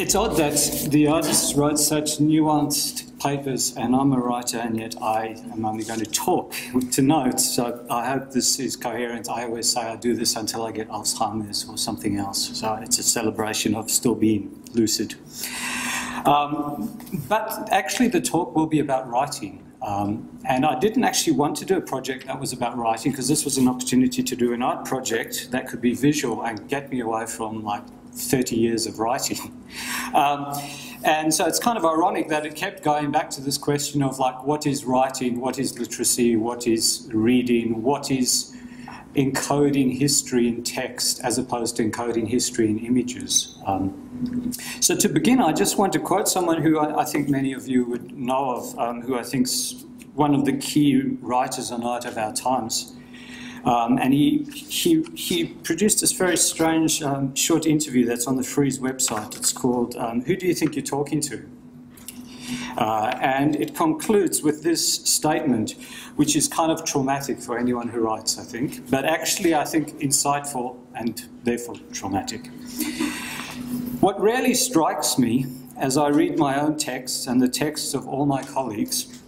It's odd that the artists write such nuanced papers, and I'm a writer, and yet I am only going to talk to notes, so I hope this is coherent. I always say I do this until I get Alzheimer's or something else, so it's a celebration of still being lucid. But actually the talk will be about writing. And I didn't actually want to do a project that was about writing, because this was an opportunity to do an art project that could be visual and get me away from like 30 years of writing. And so it's kind of ironic that it kept going back to this question of like, what is writing, what is literacy, what is reading, what is encoding history in text as opposed to encoding history in images. So to begin, I just want to quote someone who I think many of you would know of, who I think is one of the key writers on art of our times. And he produced this very strange short interview that's on the Frieze website. It's called "Who Do You Think You're Talking To?" And it concludes with this statement, which is kind of traumatic for anyone who writes, I think, but actually I think insightful and therefore traumatic. What really strikes me as I read my own texts and the texts of all my colleagues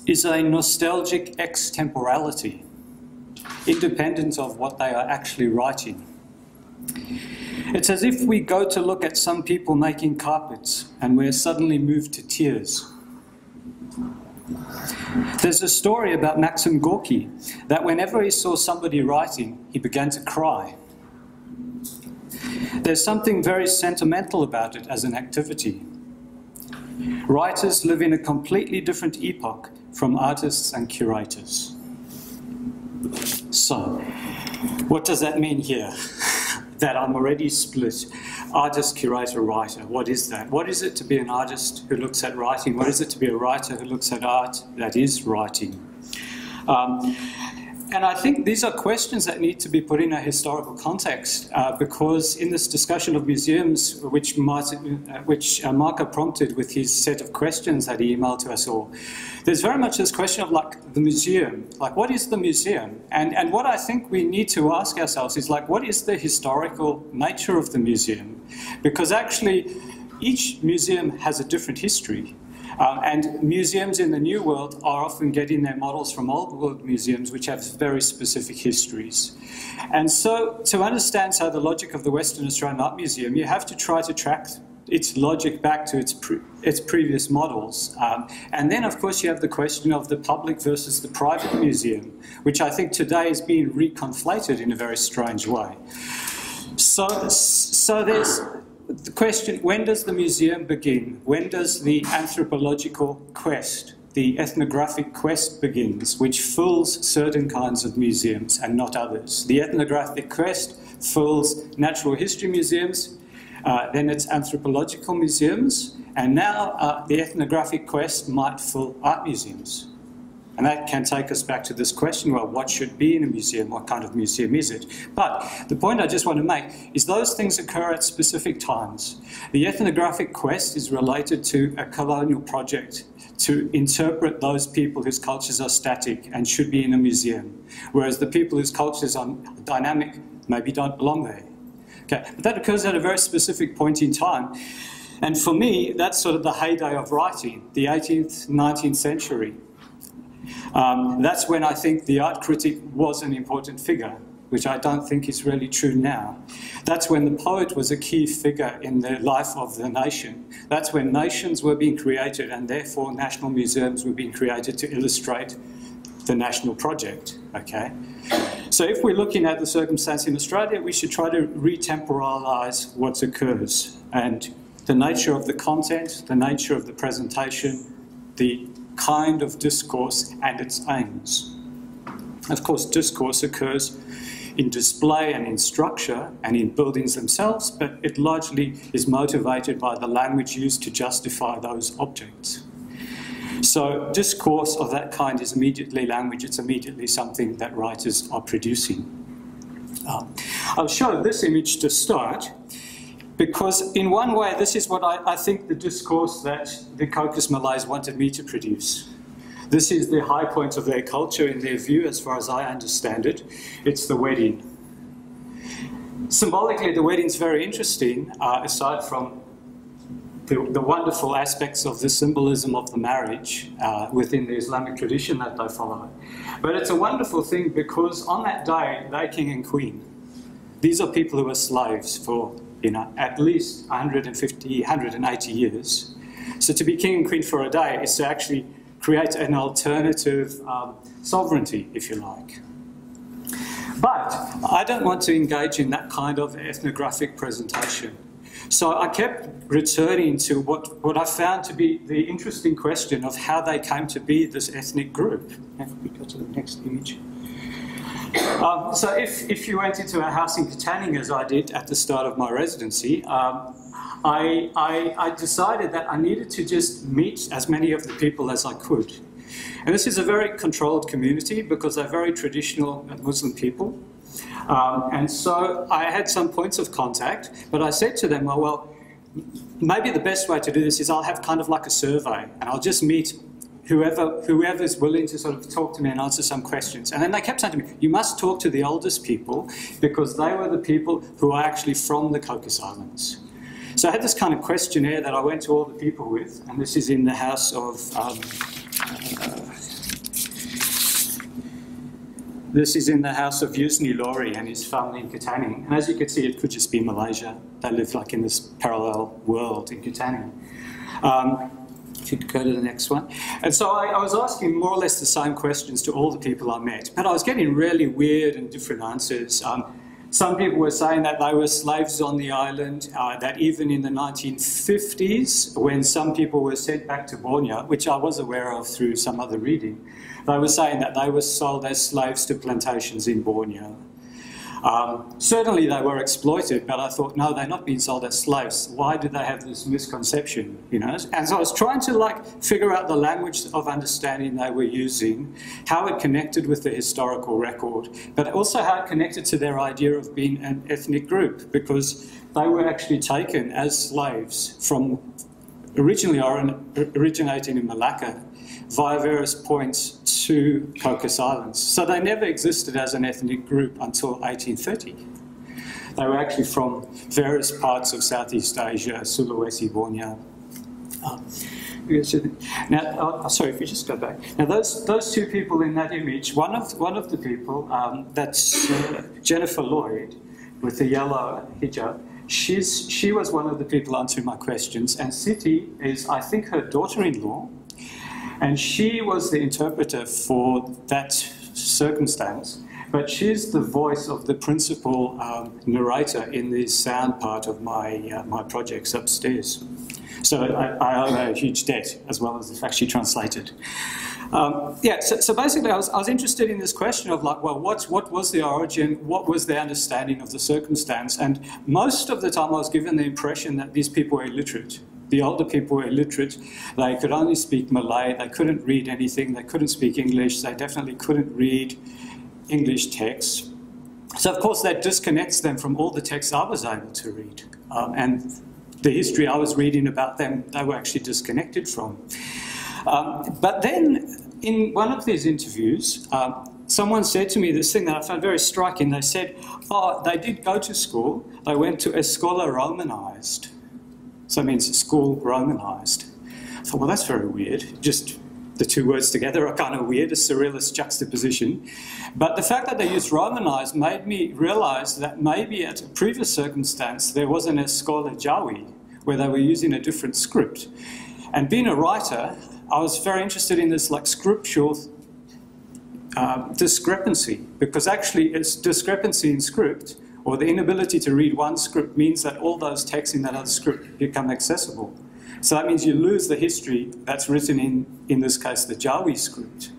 is a nostalgic extemporality, independent of what they are actually writing. It's as if we go to look at some people making carpets and we're suddenly moved to tears. There's a story about Maxim Gorky that whenever he saw somebody writing, he began to cry. There's something very sentimental about it as an activity. Writers live in a completely different epoch from artists and curators. So, what does that mean here? That I'm already split, artist, curator, writer. What is that? What is it to be an artist who looks at writing? What is it to be a writer who looks at art that is writing? And I think these are questions that need to be put in a historical context, because in this discussion of museums, which Marco prompted with his set of questions that he emailed to us all, there's very much this question of like the museum, like what is the museum? And what I think we need to ask ourselves is like, what is the historical nature of the museum? Because actually each museum has a different history. And museums in the New World are often getting their models from Old World museums, which have very specific histories. And so to understand the logic of the Western Australian Art Museum, you have to try to track its logic back to its previous models. And then, of course, you have the question of the public versus the private museum, which I think today is being reconflated in a very strange way. So there's the question, when does the museum begin? When does the anthropological quest, the ethnographic quest begins, which fills certain kinds of museums and not others? The ethnographic quest fills natural history museums, then it's anthropological museums, and now the ethnographic quest might fill art museums. And that can take us back to this question, well, what should be in a museum? What kind of museum is it? But the point I just want to make is those things occur at specific times. The ethnographic quest is related to a colonial project to interpret those people whose cultures are static and should be in a museum, whereas the people whose cultures are dynamic maybe don't belong there. Okay, but that occurs at a very specific point in time. And for me, that's sort of the heyday of writing, the 18th, 19th century. That's when I think the art critic was an important figure, which I don't think is really true now. That's when the poet was a key figure in the life of the nation. That's when nations were being created, and therefore national museums were being created to illustrate the national project, okay? So if we're looking at the circumstance in Australia, we should try to retemporalise what occurs, and the nature of the content, the nature of the presentation, the kind of discourse and its aims. Of course, discourse occurs in display and in structure and in buildings themselves, but it largely is motivated by the language used to justify those objects. So discourse of that kind is immediately language, it's immediately something that writers are producing. I'll show this image to start, because in one way, this is what I think the discourse that the Caucasus Malays wanted me to produce. This is the high point of their culture in their view, as far as I understand it. It's the wedding. Symbolically, the wedding's very interesting, aside from the wonderful aspects of the symbolism of the marriage within the Islamic tradition that they follow. But it's a wonderful thing because on that day, they're king and queen. These are people who are slaves for, at least 150, 180 years. So to be king and queen for a day is to actually create an alternative sovereignty, if you like. But I don't want to engage in that kind of ethnographic presentation. So I kept returning to what I found to be the interesting question of how they came to be this ethnic group. If we go to the next image. So if you went into a house in Katanning, as I did at the start of my residency, I decided that I needed to just meet as many of the people as I could. And this is a very controlled community because they're very traditional Muslim people. And so I had some points of contact, but I said to them, well, maybe the best way to do this is I'll have kind of like a survey, and I'll just meet whoever's willing to sort of talk to me and answer some questions. And then they kept saying to me, you must talk to the oldest people because they were the people who are actually from the Cocos Islands. So I had this kind of questionnaire that I went to all the people with, and this is in the house of Yusni Lori and his family in Katanning. And as you can see, it could just be Malaysia. They live like in this parallel world in Katanning. If you could go to the next one. And so I was asking more or less the same questions to all the people I met, but I was getting really weird and different answers. Some people were saying that they were slaves on the island, that even in the 1950s, when some people were sent back to Borneo, which I was aware of through some other reading, they were saying that they were sold as slaves to plantations in Borneo. Certainly they were exploited, but I thought, no, they're not being sold as slaves. Why do they have this misconception, And so I was trying to figure out the language of understanding they were using, how it connected with the historical record, but also how it connected to their idea of being an ethnic group, because they were actually taken as slaves from originally originating in Malacca via various points to Cocos Islands. So they never existed as an ethnic group until 1830. They were actually from various parts of Southeast Asia, Sulawesi, Borneo. Now, sorry, if you just go back. Now, those two people in that image, one of the people, that's Jennifer Lloyd with the yellow hijab, she was one of the people answering my questions, and Siti is, I think, her daughter-in-law, and she was the interpreter for that circumstance, but she's the voice of the principal narrator in the sound part of my projects upstairs. So I owe her a huge debt, as well as the fact she translated. So basically I was interested in this question of well, what was the origin, what was the understanding of the circumstance, and most of the time I was given the impression that these people were illiterate. The older people were illiterate. They could only speak Malay. They couldn't read anything. They couldn't speak English. They definitely couldn't read English texts. So, of course, that disconnects them from all the texts I was able to read. And the history I was reading about them, they were actually disconnected from. But then, in one of these interviews, someone said to me this thing that I found very striking. They said, oh, they did go to school. They went to Escola Romanized. So it means school Romanized. I thought, well, that's very weird. Just the two words together are kind of weird, a surrealist juxtaposition. But the fact that they used Romanized made me realise that maybe at a previous circumstance there was an Escola Jawi where they were using a different script. And being a writer, I was very interested in this scriptural discrepancy, because actually it's discrepancy in script, or the inability to read one script, means that all those texts in that other script become accessible. So that means you lose the history that's written in this case, the Jawi script.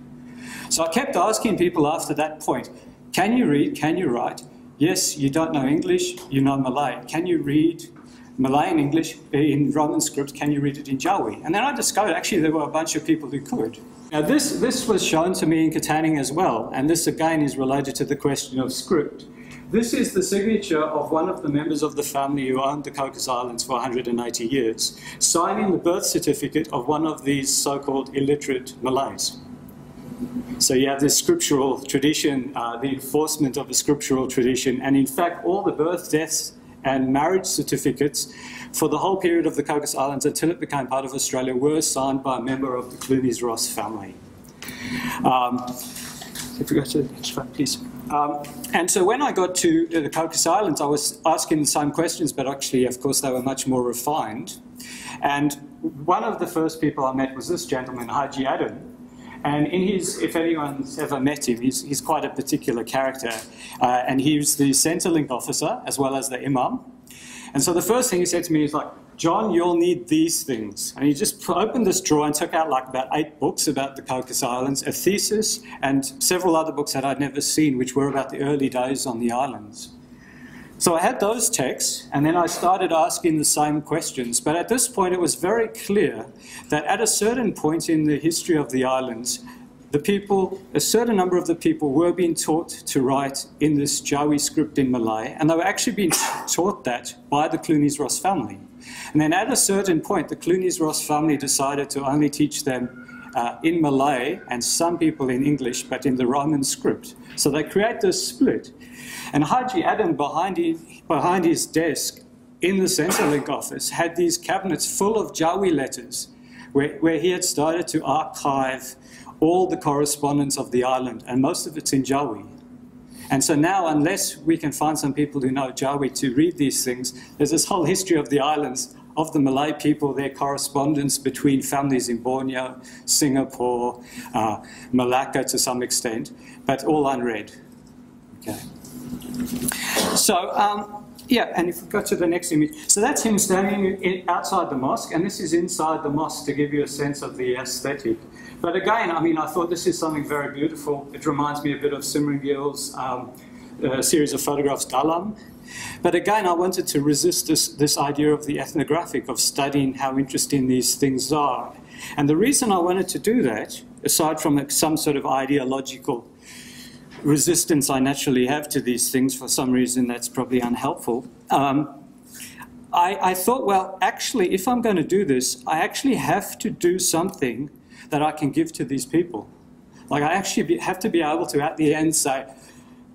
So I kept asking people after that point, can you read, can you write? Yes, you don't know English, you know Malay. Can you read Malay and English in Roman script? Can you read it in Jawi? And then I discovered actually there were a bunch of people who could. Now this was shown to me in Katanning as well, and this again is related to the question of script. This is the signature of one of the members of the family who owned the Cocos Islands for 180 years, signing the birth certificate of one of these so-called illiterate Malays. So you have this scriptural tradition, the enforcement of a scriptural tradition, and in fact all the birth, deaths and marriage certificates for the whole period of the Cocos Islands until it became part of Australia were signed by a member of the Clunies-Ross family. If we go to the next one, please. And so when I got to the Cocos Islands, I was asking the same questions, but actually, of course, they were much more refined. And one of the first people I met was this gentleman, Haji Adam. And in his, if anyone's ever met him, he's quite a particular character. And he was the Centrelink officer, as well as the Imam. And so the first thing he said to me is like, John, you'll need these things. And he just opened this drawer and took out like about 8 books about the Cocos Islands, a thesis, and several other books that I'd never seen, which were about the early days on the islands. So I had those texts, and then I started asking the same questions. But at this point, it was very clear that at a certain point in the history of the islands, the people, a certain number of the people were being taught to write in this Jawi script in Malay, and they were actually being taught that by the Clunies-Ross family. And then at a certain point, the Clunies-Ross family decided to only teach them in Malay and some people in English, but in the Roman script. So they create this split. And Haji Adam, behind his desk in the Centrelink office, had these cabinets full of Jawi letters where he had started to archive all the correspondence of the island, and most of it's in Jawi. And so now, unless we can find some people who know Jawi to read these things, there's this whole history of the islands, of the Malay people, their correspondence between families in Borneo, Singapore, Malacca to some extent, but all unread. Okay. So, yeah, and if we go to the next image. So that's him standing outside the mosque, and this is inside the mosque to give you a sense of the aesthetic. But again, I mean, I thought this is something very beautiful. It reminds me a bit of Simringil's series of photographs, Dalam. But again, I wanted to resist this idea of the ethnographic, of studying how interesting these things are. And the reason I wanted to do that, aside from some sort of ideological resistance I naturally have to these things, for some reason that's probably unhelpful, I thought, well, actually, if I'm going to do this, I actually have to do something that I can give to these people. Like, I actually have to be able to, at the end, say,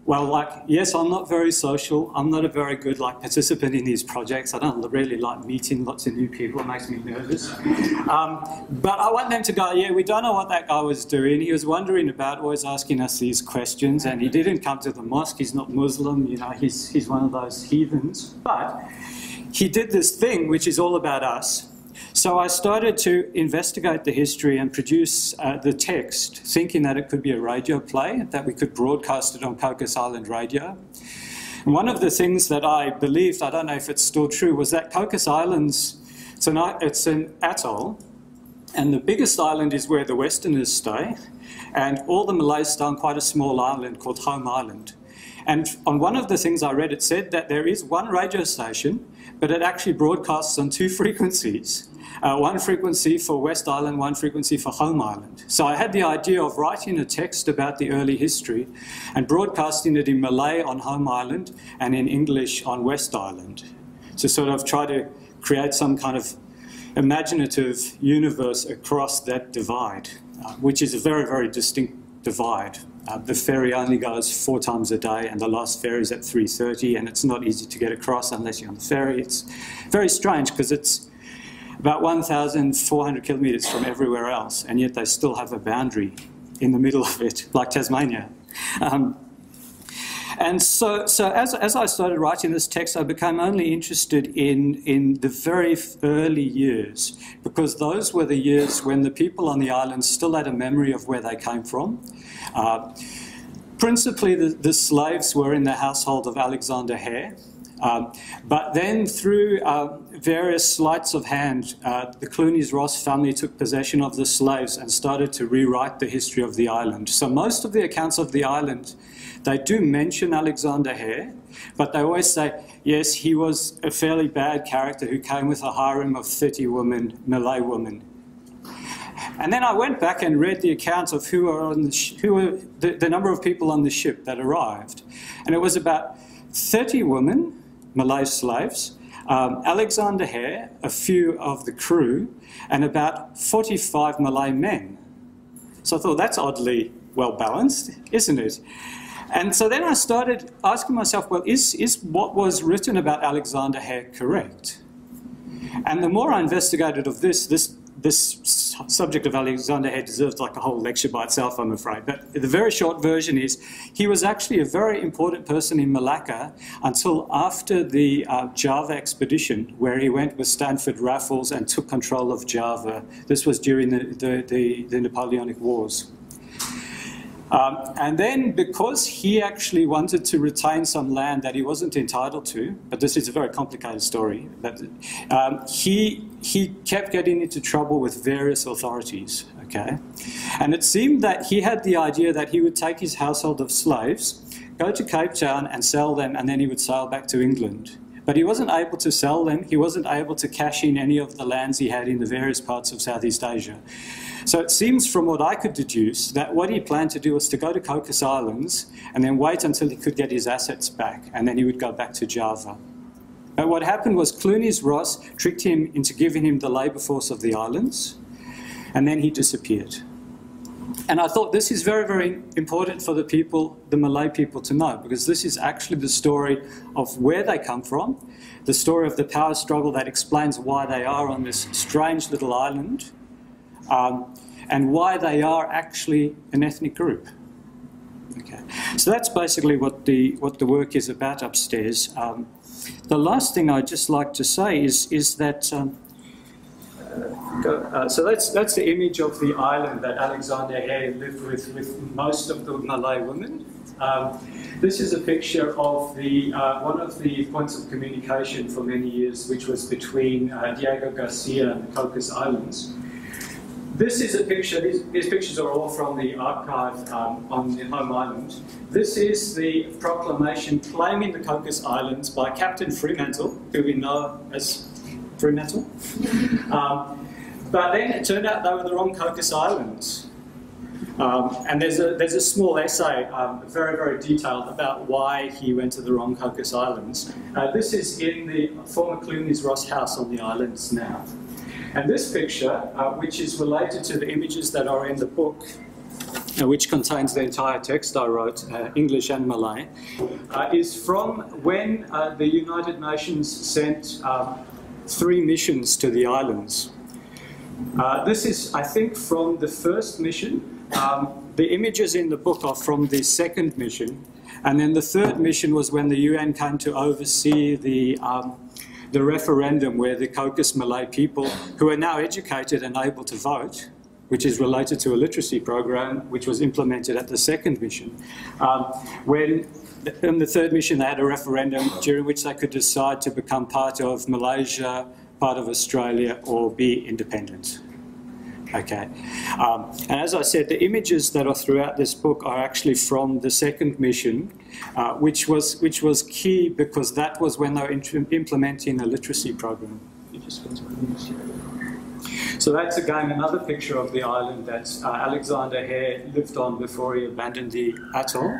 well, like, yes, I'm not very social. I'm not a very good, like, participant in these projects. I don't really like meeting lots of new people. It makes me nervous. But I want them to go, yeah, we don't know what that guy was doing. He was wondering about, always asking us these questions, and he didn't come to the mosque. He's not Muslim, you know, he's one of those heathens. But he did this thing which is all about us. So I started to investigate the history and produce the text, thinking that it could be a radio play, that we could broadcast it on Cocos Island radio. And one of the things that I believed, I don't know if it's still true, was that Cocos Islands, it's an atoll, and the biggest island is where the Westerners stay, and all the Malays stay on quite a small island called Home Island. And on one of the things I read, it said that there is one radio station, but it actually broadcasts on 2 frequencies. One frequency for West Island, one frequency for Home Island. So I had the idea of writing a text about the early history and broadcasting it in Malay on Home Island and in English on West Island, to sort of try to create some kind of imaginative universe across that divide, which is a very, very distinct divide. The ferry only goes 4 times a day, and the last ferry is at 3:30, and it's not easy to get across unless you're on the ferry. It's very strange because it's about 1,400 kilometres from everywhere else, and yet they still have a boundary in the middle of it, like Tasmania. And so as I started writing this text, I became only interested in the very early years, because those were the years when the people on the island still had a memory of where they came from. Principally, the slaves were in the household of Alexander Hare. But then through various sleights of hand, the Clunies-Ross family took possession of the slaves and started to rewrite the history of the island. So most of the accounts of the island, they do mention Alexander Hare, but they always say, yes, he was a fairly bad character who came with a harem of 30 women, Malay women. And then I went back and read the accounts of who were on the number of people on the ship that arrived. And it was about 30 women, Malay slaves, Alexander Hare, a few of the crew, and about 45 Malay men. So I thought, that's oddly well balanced, isn't it? And so then I started asking myself, well, is what was written about Alexander Hare correct? And the more I investigated of this subject of Alexander Hare deserves like a whole lecture by itself, I'm afraid. But the very short version is he was actually a very important person in Malacca until after the Java expedition, where he went with Stanford Raffles and took control of Java. This was during the Napoleonic Wars. And then, because he actually wanted to retain some land that he wasn't entitled to, but this is a very complicated story, but he kept getting into trouble with various authorities, okay? And it seemed that he had the idea that he would take his household of slaves, go to Cape Town and sell them, and then he would sail back to England. But he wasn't able to sell them, he wasn't able to cash in any of the lands he had in the various parts of Southeast Asia. So it seems from what I could deduce that what he planned to do was to go to Cocos Islands and then wait until he could get his assets back, and then he would go back to Java. But what happened was Clunies Ross tricked him into giving him the labour force of the islands, and then he disappeared. And I thought this is very, very important for the people, the Malay people, to know, because this is actually the story of where they come from, the story of the power struggle that explains why they are on this strange little island, and why they are actually an ethnic group. Okay, so that's basically what the work is about upstairs. The last thing I'd just like to say is that so that's the image of the island that Alexander Hare lived with most of the Malay women. This is a picture of one of the points of communication for many years, which was between Diego Garcia and the Cocos Islands. This is a picture, these pictures are all from the archive on the home island. This is the proclamation claiming the Cocos Islands by Captain Fremantle, who we know as Fremantle. But then it turned out they were the wrong Cocos Islands. And there's a small essay, very, very detailed, about why he went to the wrong Cocos Islands. This is in the former Clunies Ross house on the islands now. And this picture, which is related to the images that are in the book, which contains the entire text I wrote, English and Malay, is from when the United Nations sent 3 missions to the islands. This is, I think, from the first mission. The images in the book are from the second mission. And then the third mission was when the UN came to oversee the referendum where the Cocos Malay people, who are now educated and able to vote, which is related to a literacy program which was implemented at the second mission. When in the third mission they had a referendum during which they could decide to become part of Malaysia, part of Australia, or be independent. Okay, and as I said, the images that are throughout this book are actually from the second mission, which was key because that was when they were implementing a literacy program. So that's again another picture of the island that Alexander Hare lived on before he abandoned the atoll.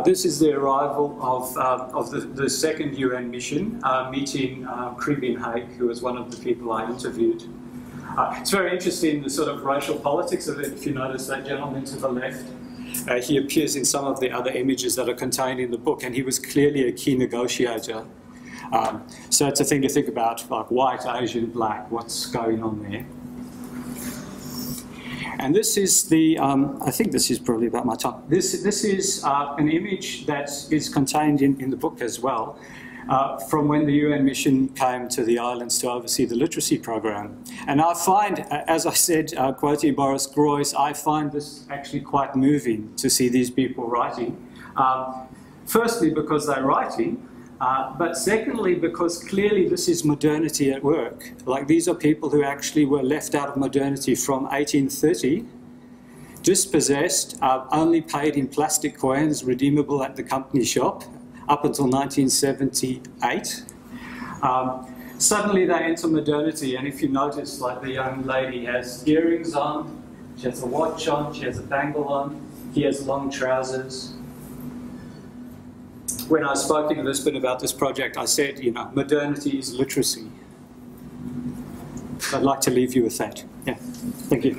This is the arrival of the second UN mission, meeting Kribin Haig, who was one of the people I interviewed. It's very interesting, the sort of racial politics of it. If you notice that gentleman to the left, he appears in some of the other images that are contained in the book, and he was clearly a key negotiator. So it's a thing to think about, like white, Asian, black, what's going on there. And this is the, I think this is probably about my time. This is an image that is contained in the book as well, from when the UN mission came to the islands to oversee the literacy program. And I find, as I said, quoting Boris Groys, I find this actually quite moving to see these people writing. Firstly, because they're writing, but secondly, because clearly this is modernity at work. Like, these are people who actually were left out of modernity from 1830, dispossessed, only paid in plastic coins redeemable at the company shop, up until 1978. Suddenly they enter modernity, and if you notice, like, the young lady has earrings on, she has a watch on, she has a bangle on, he has long trousers. When I spoke in Lisbon about this project, I said, you know, modernity is literacy. So I'd like to leave you with that. Yeah, thank you.